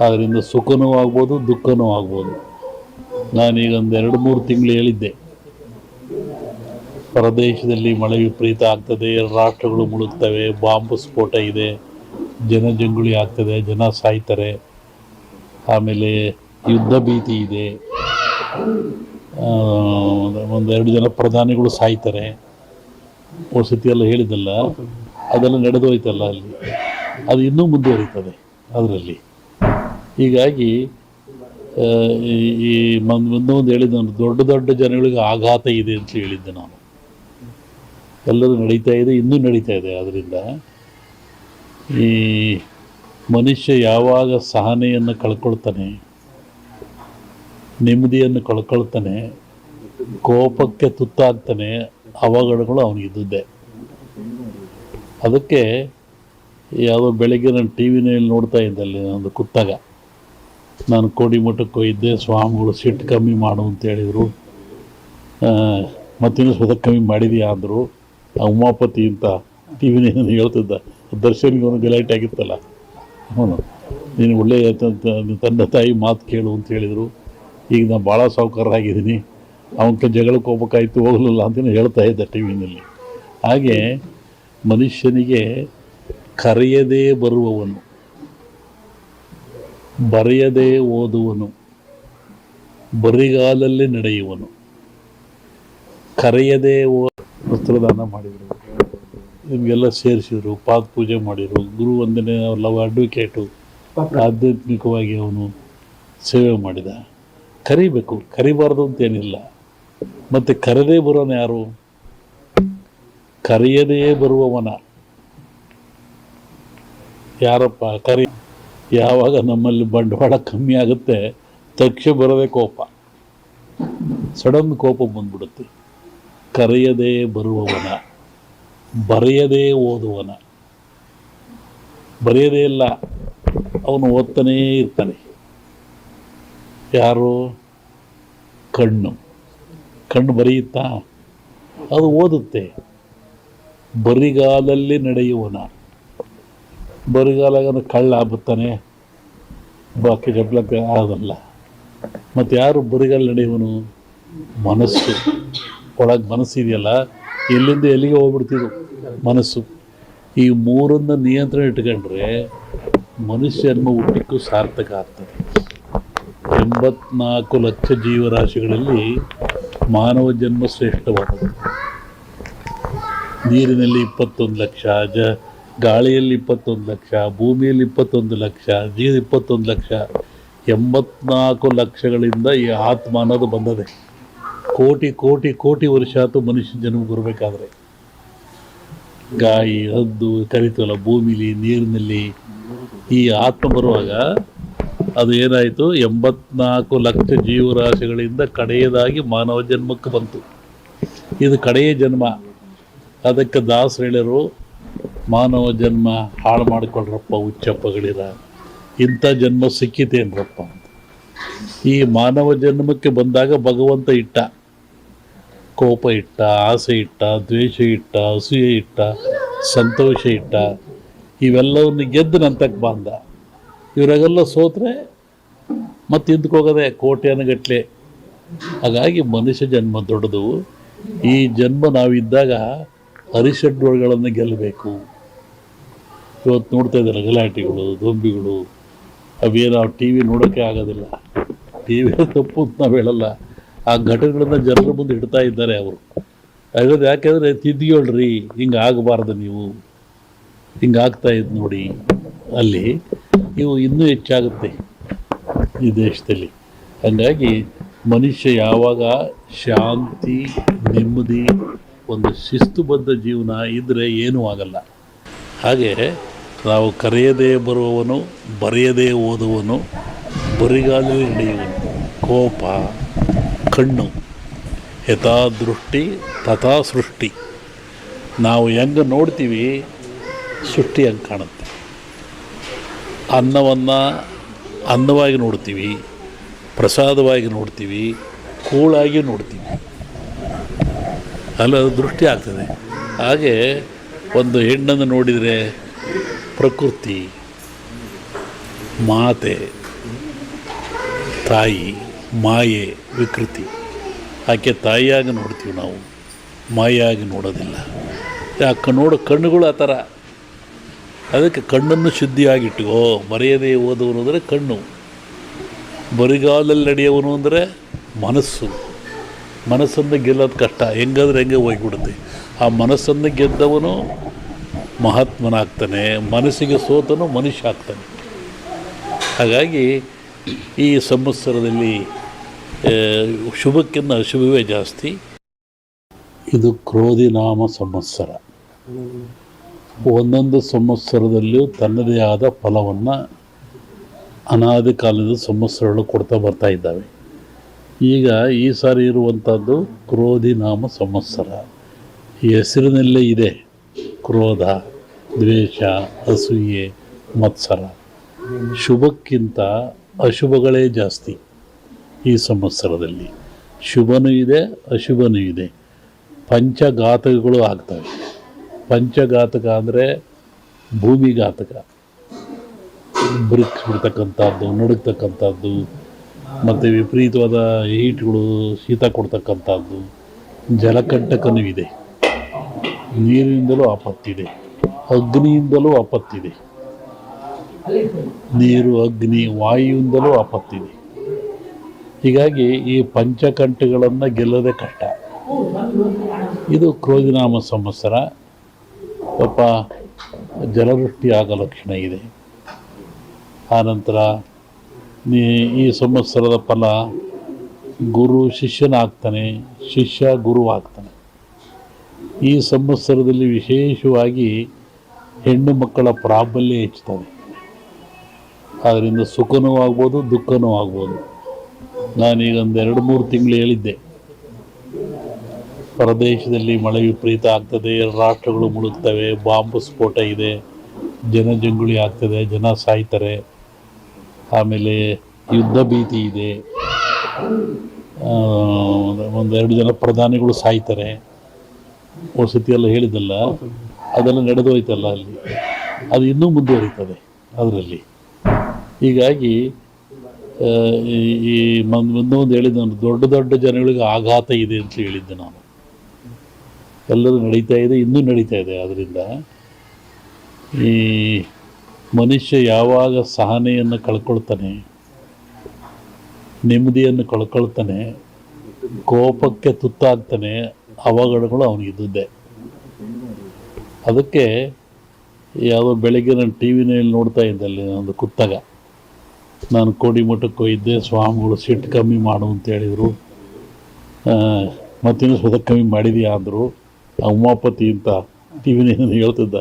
ಅದರಿಂದ ಸುಖನೂ ಆಗ್ಬೋದು, ದುಃಖನೂ ಆಗ್ಬೋದು. ನಾನೀಗ ಒಂದು 2-3 ತಿಂಗಳು ಹೇಳಿದ್ದೆ, ಹೊರದೇಶದಲ್ಲಿ ಮಳೆ ವಿಪರೀತ ಆಗ್ತದೆ, ರಾಷ್ಟ್ರಗಳು ಮುಳುಗ್ತವೆ, ಬಾಂಬ್ ಸ್ಫೋಟ ಇದೆ, ಜನಜಂಗುಳಿ ಆಗ್ತದೆ, ಜನ ಸಾಯ್ತಾರೆ, ಆಮೇಲೆ ಯುದ್ಧ ಭೀತಿ ಇದೆ, 1-2 ಜನ ಪ್ರಧಾನಿಗಳು ಸಾಯ್ತಾರೆ. ವಸತಿ ಎಲ್ಲ ಹೇಳಿದ್ದಲ್ಲ, ಅದೆಲ್ಲ ನಡೆದೋಯ್ತಲ್ಲ ಅಲ್ಲಿ, ಅದು ಇನ್ನೂ ಮುಂದುವರಿತದೆ ಅದರಲ್ಲಿ. ಹೀಗಾಗಿ ಈ ಮುಂದೊಂದು ಹೇಳಿದ್ದೆ ನಾನು, ದೊಡ್ಡ ದೊಡ್ಡ ಜನಗಳಿಗೆ ಆಘಾತ ಇದೆ ಅಂತ ಹೇಳಿದ್ದೆ ನಾನು. ಎಲ್ಲರೂ ನಡೀತಾ ಇದೆ, ಇನ್ನೂ ನಡೀತಾ ಇದೆ. ಅದರಿಂದ ಈ ಮನುಷ್ಯ ಯಾವಾಗ ಸಹನೆಯನ್ನು ಕಳ್ಕೊಳ್ತಾನೆ, ನೆಮ್ಮದಿಯನ್ನು ಕಳ್ಕೊಳ್ತಾನೆ, ಕೋಪಕ್ಕೆ ತುತ್ತಾಗ್ತಾನೆ, ಅವಘಡಗಳು ಅವನಿಗಿದ್ದೇ. ಅದಕ್ಕೆ ಯಾವುದೋ ಬೆಳಗ್ಗೆ ನಾನು ಟಿ ವಿನಲ್ಲಿ ನೋಡ್ತಾ ಇದ್ದೆ, ಅಲ್ಲಿ ಒಂದು ಕೂತಾಗ ನಾನು ಕೋಡಿಮಠಕ್ಕೆ ಹೋಗಿದ್ದೆ, ಸ್ವಾಮಿಗಳು ಸಿಟ್ಟು ಕಮ್ಮಿ ಮಾಡು ಅಂತ ಹೇಳಿದರು. ಮತ್ತಿನ್ನೂ ಸ್ವತಃ ಕಮ್ಮಿ ಮಾಡಿದೆಯಾ ಅಂದರು. ಉಮಾಪತಿ ಅಂತ ಟಿ ವಿನಲ್ಲಿ ಹೇಳ್ತಿದ್ದ, ದರ್ಶನ್ಗೆ ಅವನು ಗಲಾಟೆ ಆಗಿತ್ತಲ್ಲ, ಅವನು ನೀನು ಒಳ್ಳೆಯ ತಂದೆ ತಾಯಿ ಮಾತು ಕೇಳು ಅಂತ ಹೇಳಿದರು. ಈಗ ನಾನು ಭಾಳ ಸಾಹುಕಾರರಾಗಿದ್ದೀನಿ, ಅವನ ಜಗಳಕ್ಕೆ ಹೋಗ್ಬೇಕಾಯ್ತು, ಹೋಗಲಿಲ್ಲ ಅಂತಲೇ ಹೇಳ್ತಾ ಇದ್ದ ಟಿ ವಿನಲ್ಲಿ. ಹಾಗೆ ಮನುಷ್ಯನಿಗೆ ಕರೆಯದೇ ಬರುವವನು, ಬರೆಯದೇ ಓದುವನು, ಬರಿಗಾಲಲ್ಲಿ ನಡೆಯುವನು, ಕರೆಯದೇ ವಸ್ತ್ರದಾನ ಮಾಡಿದರು, ನಿಮಗೆಲ್ಲ ಸೇರಿಸಿದರು, ಪಾದ ಪೂಜೆ ಮಾಡಿದರು, ಗುರು ವಂದನೆ ಲವ್ ಅಡ್ವೊಕೇಟು, ಆಧ್ಯಾತ್ಮಿಕವಾಗಿ ಅವನು ಸೇವೆ ಮಾಡಿದ. ಕರಿಬೇಕು, ಕರಿಬಾರ್ದು ಅಂತೇನಿಲ್ಲ. ಮತ್ತು ಕರೆದೇ ಬರೋನು ಯಾರು? ಕರೆಯದೇ ಬರುವವನ ಯಾರಪ್ಪ? ಯಾವಾಗ ನಮ್ಮಲ್ಲಿ ಬಂಡವಾಳ ಕಮ್ಮಿ ಆಗುತ್ತೆ, ತಕ್ಷಣ ಬರೋದೇ ಕೋಪ, ಸಡನ್ ಕೋಪ ಬಂದ್ಬಿಡುತ್ತೆ. ಕರೆಯದೇ ಬರುವವನ, ಬರೆಯದೇ ಓದುವನ, ಬರೆಯದೇ ಇಲ್ಲ, ಅವನು ಓದ್ತಾನೇ ಇರ್ತಾನೆ. ಯಾರು? ಕಣ್ಣು ಬರೆಯುತ್ತಾ? ಅದು ಓದುತ್ತೆ. ಬರಿಗಾಲಲ್ಲಿ ನಡೆಯುವನ, ಬರಿಗಾಲಾಗ ಕಳ್ಳ ಆಗ್ಬಿಡ್ತಾನೆ, ಬಾಕಿ ಜಬ್ಲಕ್ಕೆ ಆಗೋದಲ್ಲ. ಮತ್ತು ಯಾರು ಬರಿಗಾಲ ನಡೆಯುವನು? ಮನಸ್ಸು. ಒಳಗೆ ಮನಸ್ಸಿದೆಯಲ್ಲ, ಎಲ್ಲಿಂದ ಎಲ್ಲಿಗೆ ಹೋಗ್ಬಿಡ್ತಿದ್ದು ಮನಸ್ಸು. ಈ ಮೂರನ್ನು ನಿಯಂತ್ರಣ ಇಟ್ಕೊಂಡ್ರೆ ಮನುಷ್ಯನ ಹುಟ್ಟಿಕ್ಕೂ ಸಾರ್ಥಕ ಆಗ್ತದೆ. 84 ಲಕ್ಷ ಜೀವರಾಶಿಗಳಲ್ಲಿ ಮಾನವ ಜನ್ಮ ಶ್ರೇಷ್ಠವಾದದ್ದು. ನೀರಿನಲ್ಲಿ 21 ಲಕ್ಷ, ಗಾಳಿಯಲ್ಲಿ 21 ಲಕ್ಷ, ಭೂಮಿಯಲ್ಲಿ 21 ಲಕ್ಷ, 21 ಲಕ್ಷ, 84 ಲಕ್ಷಗಳಿಂದ ಈ ಆತ್ಮ ಅನ್ನೋದು ಬಂದದೆ. ಕೋಟಿ ಕೋಟಿ ಕೋಟಿ ವರ್ಷ ಆಯ್ತು ಮನುಷ್ಯ ಜನ್ಮ ಬರಬೇಕಾದ್ರೆ. ಗಾಯಿ, ಹದ್ದು ಕರಿತವಲ್ಲ, ಭೂಮಿಲಿ, ನೀರಿನಲ್ಲಿ ಈ ಆತ್ಮ ಬರುವಾಗ ಅದು ಏನಾಯಿತು? 84 ಲಕ್ಷ ಜೀವರಾಶಿಗಳಿಂದ ಕಡೆಯದಾಗಿ ಮಾನವ ಜನ್ಮಕ್ಕೆ ಬಂತು. ಇದು ಕಡೆಯ ಜನ್ಮ. ಅದಕ್ಕೆ ದಾಸರು ಹೇಳಿರು, ಮಾನವ ಜನ್ಮ ಹಾಳು ಮಾಡಿಕೊಳ್ರಪ್ಪ ಹುಚ್ಚಪ್ಪಗಳಿರ, ಇಂಥ ಜನ್ಮ ಸಿಕ್ಕಿತೇನ್ರಪ್ಪ ಅಂತ. ಈ ಮಾನವ ಜನ್ಮಕ್ಕೆ ಬಂದಾಗ ಭಗವಂತ ಇಟ್ಟ, ಕೋಪ ಇಟ್ಟ, ಆಸೆ ಇಟ್ಟ, ದ್ವೇಷ ಇಟ್ಟ, ಅಸೂಯೆ ಇಟ್ಟ, ಸಂತೋಷ ಇಟ್ಟ. ಇವೆಲ್ಲವನ್ನು ಗೆದ್ದು ನಂತಕ್ಕೆ ಬಂದ. ಇವರಾಗೆಲ್ಲ ಸೋತ್ರೆ ಮತ್ತೆ ಹಿಂದಕ್ಕೋಗೋದೆ ಕೋಟ್ಯಾನುಗಟ್ಟಲೆ. ಹಾಗಾಗಿ ಮನುಷ್ಯ ಜನ್ಮ ದೊಡ್ಡದು. ಈ ಜನ್ಮ ನಾವಿದ್ದಾಗ ಅರಿಷಡ್ವರ್ಗಳನ್ನು ಗೆಲ್ಲಬೇಕು. ಇವತ್ತು ನೋಡ್ತಾ ಇದ್ದಾರೆ ಗಲಾಟೆಗಳು, ದೊಂಬಿಗಳು, ಅವೇನೋ ಟಿ ವಿ ನೋಡೋಕ್ಕೆ ಆಗೋದಿಲ್ಲ. ಟಿ ವಿ ತಪ್ಪು ಅಂತ ನಾವು ಹೇಳಲ್ಲ, ಆ ಘಟನೆಗಳನ್ನು ಜನರ ಮುಂದೆ ಇಡ್ತಾ ಇದ್ದಾರೆ ಅವರು. ಹಾಗಾದ್ರೆ ಯಾಕೆಂದರೆ ತಿದ್ದಿಹೇಳ್ರಿ, ಹಿಂಗೆ ಆಗಬಾರ್ದು, ನೀವು ಹಿಂಗೆ ಆಗ್ತಾ ಇದ್ದು ನೋಡಿ, ಅಲ್ಲಿ ಇವು ಇನ್ನೂ ಹೆಚ್ಚಾಗುತ್ತೆ ಈ ದೇಶದಲ್ಲಿ. ಹಾಗಾಗಿ ಮನುಷ್ಯ ಯಾವಾಗ ಶಾಂತಿ, ನೆಮ್ಮದಿ, ಒಂದು ಶಿಸ್ತುಬದ್ಧ ಜೀವನ ಇದ್ದರೆ ಏನೂ ಆಗಲ್ಲ. ಹಾಗೆ ನಾವು ಕರೆಯದೇ ಬರುವವನು, ಬರೆಯದೇ ಓದುವನು, ಬರಿಗಾಲಲ್ಲಿ ನಡೆಯುವನು. ಕೋಪ, ಕಣ್ಣು, ಯಥಾ ದೃಷ್ಟಿ ತಥಾ ಸೃಷ್ಟಿ. ನಾವು ಹೆಂಗೆ ನೋಡ್ತೀವಿ ಸೃಷ್ಟಿ ಹಂಗೆ ಕಾಣುತ್ತೆ. ಅನ್ನವನ್ನು ಅನ್ನವಾಗಿ ನೋಡ್ತೀವಿ, ಪ್ರಸಾದವಾಗಿ ನೋಡ್ತೀವಿ, ಕೂಳಾಗಿ ನೋಡ್ತೀವಿ, ಅಲ್ಲ ದೃಷ್ಟಿ ಆಗ್ತದೆ. ಹಾಗೆ ಒಂದು ಹೆಣ್ಣನ್ನು ನೋಡಿದರೆ ಪ್ರಕೃತಿ, ಮಾತೆ, ತಾಯಿ, ಮಾಯೆ, ವಿಕೃತಿ. ಆಕೆ ತಾಯಿಯಾಗಿ ನೋಡ್ತೀವಿ ನಾವು, ಮಾಯಾಗಿ ನೋಡೋದಿಲ್ಲ. ಯಾಕೆ ನೋಡೋ ಕಣ್ಣುಗಳು ಆ ಥರ. ಅದಕ್ಕೆ ಕಣ್ಣನ್ನು ಶುದ್ಧಿಯಾಗಿಟ್ಟುಕೋ. ಬರೆಯದೇ ಓದುವನು ಅಂದರೆ ಕಣ್ಣು, ಬರಿಗಾಲಲ್ಲಿ ನಡೆಯುವನು ಅಂದರೆ ಮನಸ್ಸು. ಮನಸ್ಸನ್ನು ಗೆಲ್ಲೋದು ಕಷ್ಟ, ಹೆಂಗಾದ್ರೆ ಹೆಂಗೆ ಹೋಗಿಬಿಡುತ್ತೆ. ಆ ಮನಸ್ಸನ್ನು ಗೆದ್ದವನು ಮಹಾತ್ಮನಾಗ್ತಾನೆ, ಮನಸ್ಸಿಗೆ ಸೋತನು ಮನುಷ್ಯ ಆಗ್ತಾನೆ. ಹಾಗಾಗಿ ಈ ಸಂವತ್ಸರದಲ್ಲಿ ಶುಭಕ್ಕಿಂತ ಅಶುಭವೇ ಜಾಸ್ತಿ. ಇದು ಕ್ರೋಧಿನಾಮ ಸಂವತ್ಸರ. ಒಂದೊಂದು ಸಂವತ್ಸರದಲ್ಲಿಯೂ ತನ್ನದೇ ಆದ ಫಲವನ್ನು ಅನಾದಿ ಕಾಲದ ಸಂವತ್ಸರಗಳು ಕೊಡ್ತಾ ಬರ್ತಾ ಇದ್ದಾವೆ. ಈಗ ಈ ಸಾರಿ ಇರುವಂಥದ್ದು ಕ್ರೋಧಿನಾಮ ಸಂವತ್ಸರ. ಈ ಹೆಸರಿನಲ್ಲೇ ಇದೆ ಕ್ರೋಧ, ದ್ವೇಷ, ಅಸೂಯೆ, ಮತ್ಸರ. ಶುಭಕ್ಕಿಂತ ಅಶುಭಗಳೇ ಜಾಸ್ತಿ ಈ ಸಂವತ್ಸರದಲ್ಲಿ. ಶುಭನೂ ಇದೆ, ಅಶುಭನೂ ಇದೆ. ಪಂಚಘಾತಕಗಳು ಆಗ್ತವೆ. ಪಂಚಘಾತಕ ಅಂದರೆ ಭೂಮಿಘಾತಕ, ಬ್ರಿಕ್ಸ್ ಬಿಡ್ತಕ್ಕಂಥದ್ದು, ನಡುಗ್ತಕ್ಕಂಥದ್ದು, ಮತ್ತು ವಿಪರೀತವಾದ ಹೀಟ್ಗಳು, ಶೀತ ಕೊಡ್ತಕ್ಕಂಥದ್ದು. ಜಲಕಂಟಕನೂ ಇದೆ, ನೀರಿನಿಂದಲೂ ಆಪತ್ತಿದೆ, ಅಗ್ನಿಯಿಂದಲೂ ಆಪತ್ತಿದೆ. ನೀರು, ಅಗ್ನಿ, ವಾಯುವಿಂದಲೂ ಆಪತ್ತಿದೆ. ಹೀಗಾಗಿ ಈ ಪಂಚಕಂಠಗಳನ್ನು ಗೆಲ್ಲೋದೇ ಕಷ್ಟ. ಇದು ಕ್ರೋಧಿನಾಮ ಸಂವತ್ಸರ. ಪಾಪ ಜಲವೃಷ್ಟಿ ಆಗೋ ಲಕ್ಷಣ ಇದೆ. ಆನಂತರ ಈ ಸಂವತ್ಸರದ ಫಲ ಗುರು ಶಿಷ್ಯನಾಗ್ತಾನೆ, ಶಿಷ್ಯ ಗುರು ಆಗ್ತಾನೆ. ಈ ಸಂವತ್ಸರದಲ್ಲಿ ವಿಶೇಷವಾಗಿ ಹೆಣ್ಣು ಮಕ್ಕಳ ಪ್ರಾಬಲ್ಯ ಹೆಚ್ಚುತ್ತದೆ. ಅದರಿಂದ ಸುಖನೂ ಆಗ್ಬೋದು, ದುಃಖನೂ ಆಗ್ಬೋದು. ನಾನೀಗ ಒಂದು 2-3 ತಿಂಗಳು ಹೇಳಿದ್ದೆ, ಪ್ರದೇಶದಲ್ಲಿ ಮಳೆ ವಿಪರೀತ ಆಗ್ತದೆ, ರಾಷ್ಟ್ರಗಳು ಮುಳುಗ್ತವೆ, ಬಾಂಬ್ ಸ್ಫೋಟ ಇದೆ, ಜನಜಂಗುಳಿ ಆಗ್ತದೆ, ಜನ ಸಾಯ್ತಾರೆ, ಆಮೇಲೆ ಯುದ್ಧ ಭೀತಿ ಇದೆ, 1-2 ಜನ ಪ್ರಧಾನಿಗಳು ಸಾಯ್ತಾರೆ. ವಸತಿಯೆಲ್ಲ ಹೇಳಿದ್ದಲ್ಲ, ಅದೆಲ್ಲ ನಡೆದೋಯ್ತಲ್ಲ ಅಲ್ಲಿ, ಅದು ಇನ್ನೂ ಮುಂದುವರಿತದೆ ಅದರಲ್ಲಿ. ಹೀಗಾಗಿ ಈ ಒಂದೊಂದು ಹೇಳಿದ್ದೆ ನಾನು, ದೊಡ್ಡ ದೊಡ್ಡ ಜನಗಳಿಗೆ ಆಘಾತ ಇದೆ ಅಂತ ಹೇಳಿದ್ದೆ ನಾನು. ಎಲ್ಲರೂ ನಡೀತಾ ಇದೆ, ಇನ್ನೂ ನಡೀತಾ ಇದೆ. ಆದ್ದರಿಂದ ಈ ಮನುಷ್ಯ ಯಾವಾಗ ಸಹನೆಯನ್ನು ಕಳ್ಕೊಳ್ತಾನೆ, ನೆಮ್ಮದಿಯನ್ನು ಕಳ್ಕೊಳ್ತಾನೆ, ಕೋಪಕ್ಕೆ ತುತ್ತಾಗ್ತಾನೆ, ಅವಘಡಗಳು ಅವನಿಗಿದ್ದೇ. ಅದಕ್ಕೆ ಯಾವುದೋ ಬೆಳಗ್ಗೆ ನಾನು ಟಿ ವಿನಲ್ಲಿ ನೋಡ್ತಾ ಇದ್ದೆ, ಅಲ್ಲಿ ಒಂದು ಕುತ್ತಾಗ, ನಾನು ಕೋಡಿಮಠಕ್ಕೆ ಹೋಗಿದ್ದೆ, ಸ್ವಾಮಿಗಳು ಸಿಟ್ಟು ಕಮ್ಮಿ ಮಾಡು ಅಂತ ಹೇಳಿದರು. ಮತ್ತಿನ್ನೂ ಸ್ವತಃ ಕಮ್ಮಿ ಮಾಡಿದೆಯಾ ಅಂದರು. ಉಮಾಪತಿ ಅಂತ ಟಿ ವಿನಲ್ಲಿ ಹೇಳ್ತಿದ್ದ.